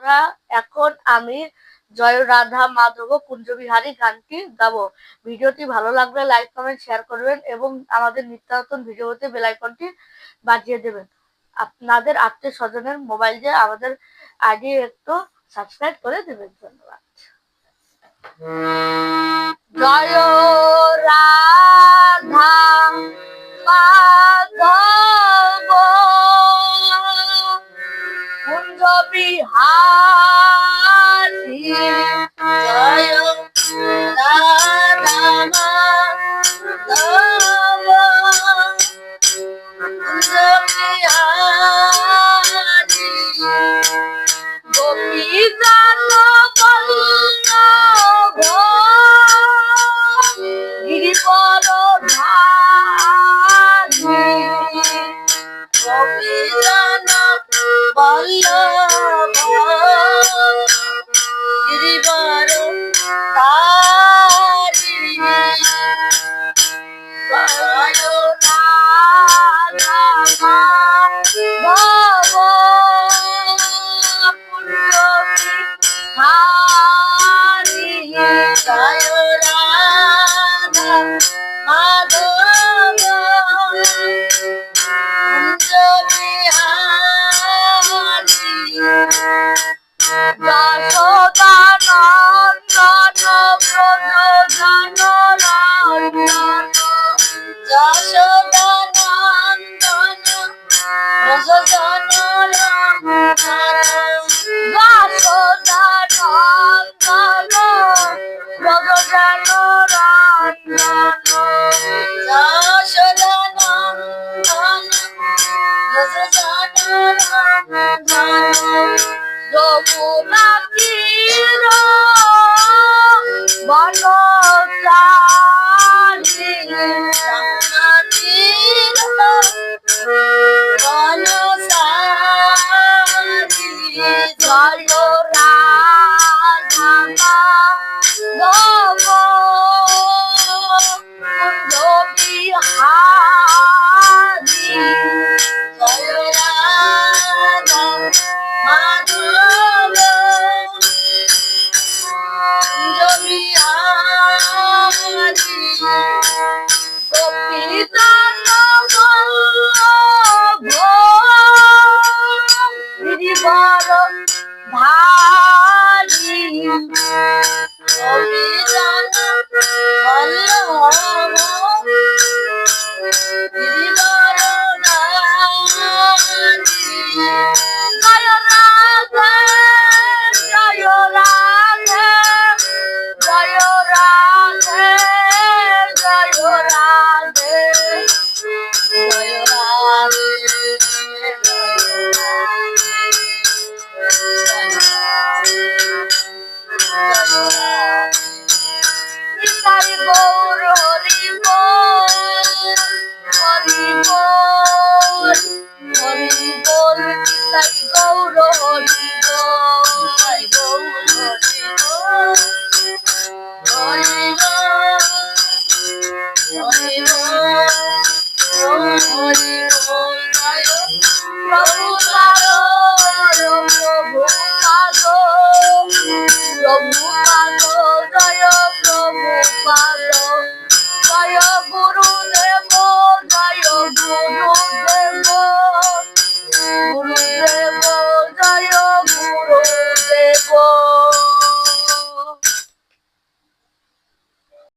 বন্ধুরা, এখন আমি জয় রাধা মাধব কুঞ্জবিহারী গানটি গাবো। ভিডিওটি ভালো লাগলে লাইক কমেন্ট শেয়ার করবেন এবং আমাদের নিত্য নতুন ভিডিও হতে বেল আইকনটি বাজিয়ে দেবেন। আপনাদের আত্মীয় স্বজনের মোবাইল দিয়ে আমাদের আইডি একটু সাবস্ক্রাইব করে দেবেন। ধন্যবাদ। জয় রাধা মাধব কুঞ্জবিহারী, জয় রাধা মাধব কুঞ্জবিহারী, গোপীজন বল্লভ গিরিবরধারী, গোপীজন বল্লভ গিরিবরধারী, জয় রাধা মাধব কুঞ্জবিহারী, জয় রাধা মাধব কুঞ্জবিহারী, যশোদানন্দন ব্রজজনরঞ্জন, যশোদানন্দন ব্রজজনরঞ্জন, যশোদানন্দন ব্রজজনরঞ্জন, যশোদানন্দন ব্রজজনরঞ্জন, যমুনা তীর বনচারী, যমুনা তীর বনচারী, জয় রাধা মাধব কুঞ্জবিহারী, জয় রাধা মাধব কুঞ্জবিহারী, গোপীজন বল্লভ গিরিবরধারী, গোপীজন বল্লভ গিরিবরধারী, জয় রাধে জয় রাধে জয় রাধে জয় রাধে জয় রাধে নিতাই গৌর হরি বল, হরি বল, হরি বল, নিতাই গৌর হরি বল, নিতাই গৌর হরি বল, হরি বল, হরি বল, হরি বল, জয় প্রভু সাগর, প্রভু সাগর, প্রভু